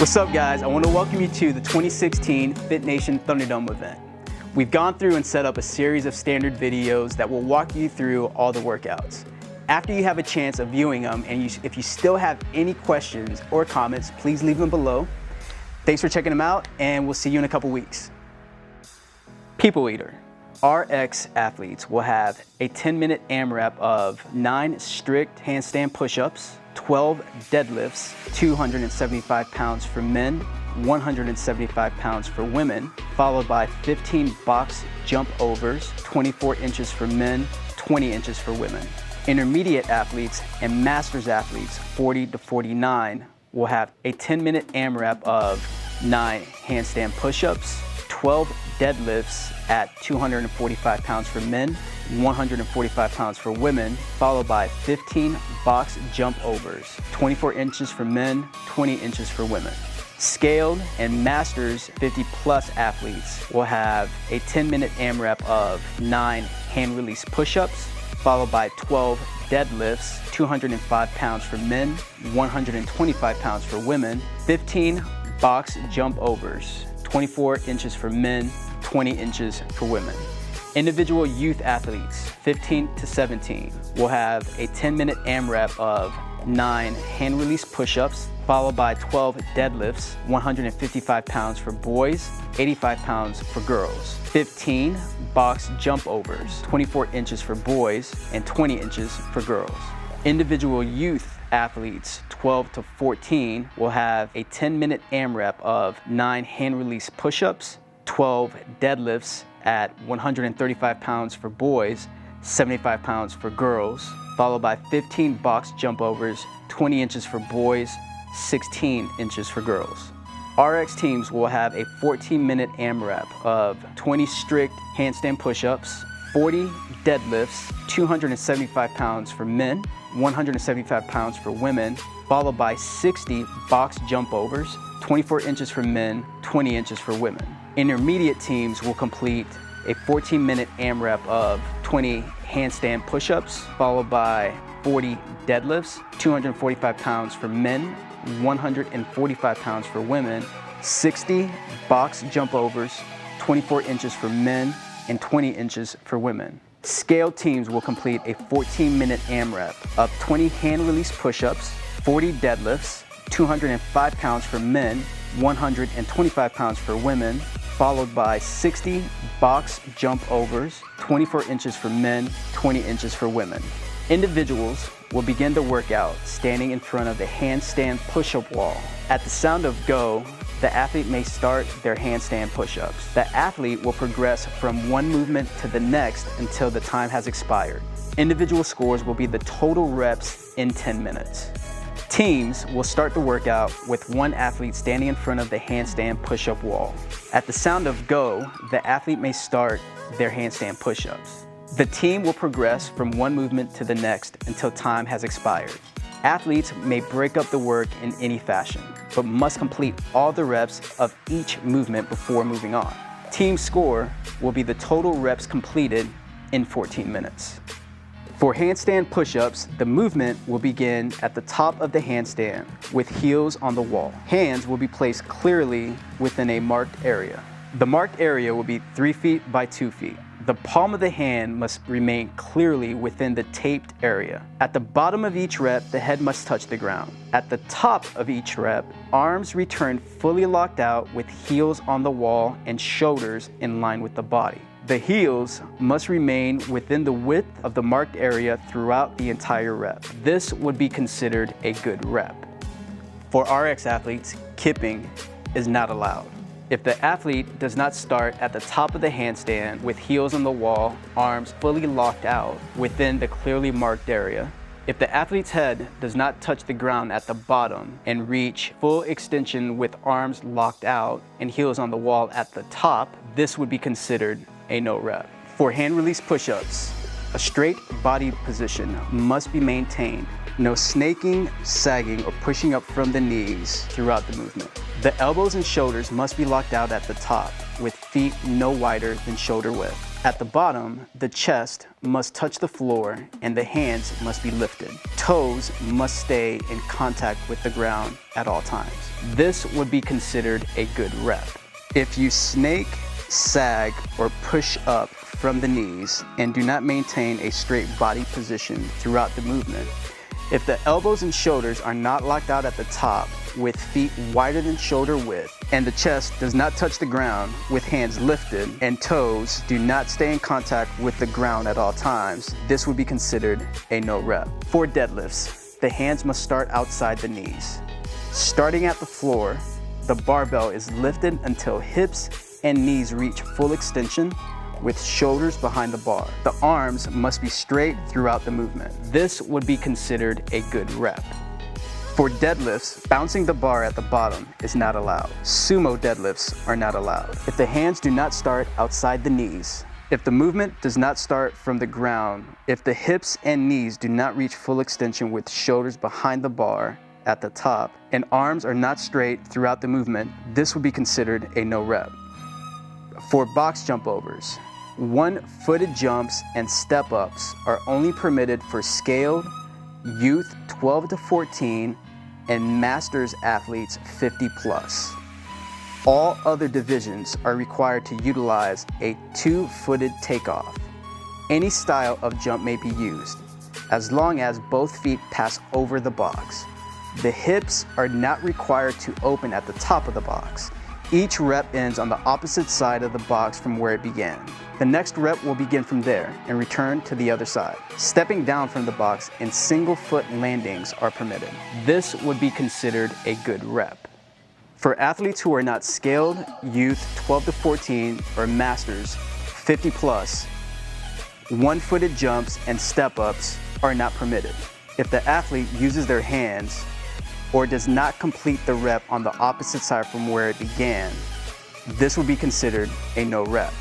What's up, guys? I want to welcome you to the 2016 Fit Nation Thunderdome event. We've gone through and set up a series of standard videos that will walk you through all the workouts. After you have a chance of viewing them, and if you still have any questions or comments, please leave them below. Thanks for checking them out, and we'll see you in a couple weeks. People Eater. RX athletes will have a 10-minute AMRAP of 9 strict handstand push-ups, 12 deadlifts, 275 pounds for men, 175 pounds for women, followed by 15 box jump overs, 24 inches for men, 20 inches for women. Intermediate athletes and masters athletes, 40 to 49, will have a 10-minute AMRAP of 9 handstand push-ups, 12 deadlifts at 245 pounds for men, 145 pounds for women, followed by 15 box jump overs, 24 inches for men, 20 inches for women. Scaled and masters 50+ athletes will have a 10-minute AMRAP of 9 hand release push-ups, followed by 12 deadlifts, 205 pounds for men, 125 pounds for women, 15 box jump overs, 24 inches for men, 20 inches for women. Individual youth athletes, 15 to 17, will have a 10-minute AMRAP of 9 hand release push-ups, followed by 12 deadlifts, 155 pounds for boys, 85 pounds for girls. 15 box jump overs, 24 inches for boys and 20 inches for girls. Individual youth athletes, 12 to 14, will have a 10-minute AMRAP of 9 hand release push-ups, 12 deadlifts at 135 pounds for boys, 75 pounds for girls, followed by 15 box jump overs, 20 inches for boys, 16 inches for girls. RX teams will have a 14-minute AMRAP of 20 strict handstand push-ups, 40 deadlifts, 275 pounds for men, 175 pounds for women, followed by 60 box jump overs, 24 inches for men, 20 inches for women. Intermediate teams will complete a 14-minute AMRAP of 20 handstand push-ups, followed by 40 deadlifts, 245 pounds for men, 145 pounds for women, 60 box jump overs, 24 inches for men, and 20 inches for women. Scaled teams will complete a 14-minute AMRAP of 20 hand release push-ups, 40 deadlifts, 205 pounds for men, 125 pounds for women, followed by 60 box jump overs, 24 inches for men, 20 inches for women. Individuals will begin the workout standing in front of the handstand push-up wall. At the sound of go, the athlete may start their handstand push-ups. The athlete will progress from one movement to the next until the time has expired. Individual scores will be the total reps in 10 minutes. Teams will start the workout with one athlete standing in front of the handstand push-up wall. At the sound of go, the athlete may start their handstand push-ups. The team will progress from one movement to the next until time has expired. Athletes may break up the work in any fashion, but must complete all the reps of each movement before moving on. Team score will be the total reps completed in 14 minutes. For handstand push-ups, the movement will begin at the top of the handstand with heels on the wall. Hands will be placed clearly within a marked area. The marked area will be 3 feet by 2 feet. The palm of the hand must remain clearly within the taped area. At the bottom of each rep, the head must touch the ground. At the top of each rep, arms return fully locked out with heels on the wall and shoulders in line with the body. The heels must remain within the width of the marked area throughout the entire rep. This would be considered a good rep. For RX athletes, kipping is not allowed. If the athlete does not start at the top of the handstand with heels on the wall, arms fully locked out within the clearly marked area, if the athlete's head does not touch the ground at the bottom and reach full extension with arms locked out and heels on the wall at the top, this would be considered a no rep. For hand release push-ups, a straight body position must be maintained. No snaking, sagging, or pushing up from the knees throughout the movement. The elbows and shoulders must be locked out at the top, with feet no wider than shoulder width. At the bottom, the chest must touch the floor and the hands must be lifted. Toes must stay in contact with the ground at all times. This would be considered a good rep. If you snake, sag, or push up from the knees and do not maintain a straight body position throughout the movement, if the elbows and shoulders are not locked out at the top with feet wider than shoulder width, and the chest does not touch the ground with hands lifted, and toes do not stay in contact with the ground at all times, this would be considered a no rep. For deadlifts, the hands must start outside the knees. Starting at the floor, the barbell is lifted until hips and knees reach full extension with shoulders behind the bar. The arms must be straight throughout the movement. This would be considered a good rep. For deadlifts, bouncing the bar at the bottom is not allowed. Sumo deadlifts are not allowed. If the hands do not start outside the knees, if the movement does not start from the ground, if the hips and knees do not reach full extension with shoulders behind the bar at the top, and arms are not straight throughout the movement, this would be considered a no rep. For box jump overs, one-footed jumps and step-ups are only permitted for scaled, youth 12 to 14, and masters athletes 50 plus. All other divisions are required to utilize a two-footed takeoff. Any style of jump may be used, as long as both feet pass over the box. The hips are not required to open at the top of the box. Each rep ends on the opposite side of the box from where it began. The next rep will begin from there and return to the other side. Stepping down from the box and single foot landings are permitted. This would be considered a good rep. For athletes who are not scaled, youth 12 to 14, or masters 50 plus, one-footed jumps and step-ups are not permitted. If the athlete uses their hands or does not complete the rep on the opposite side from where it began, this will be considered a no rep.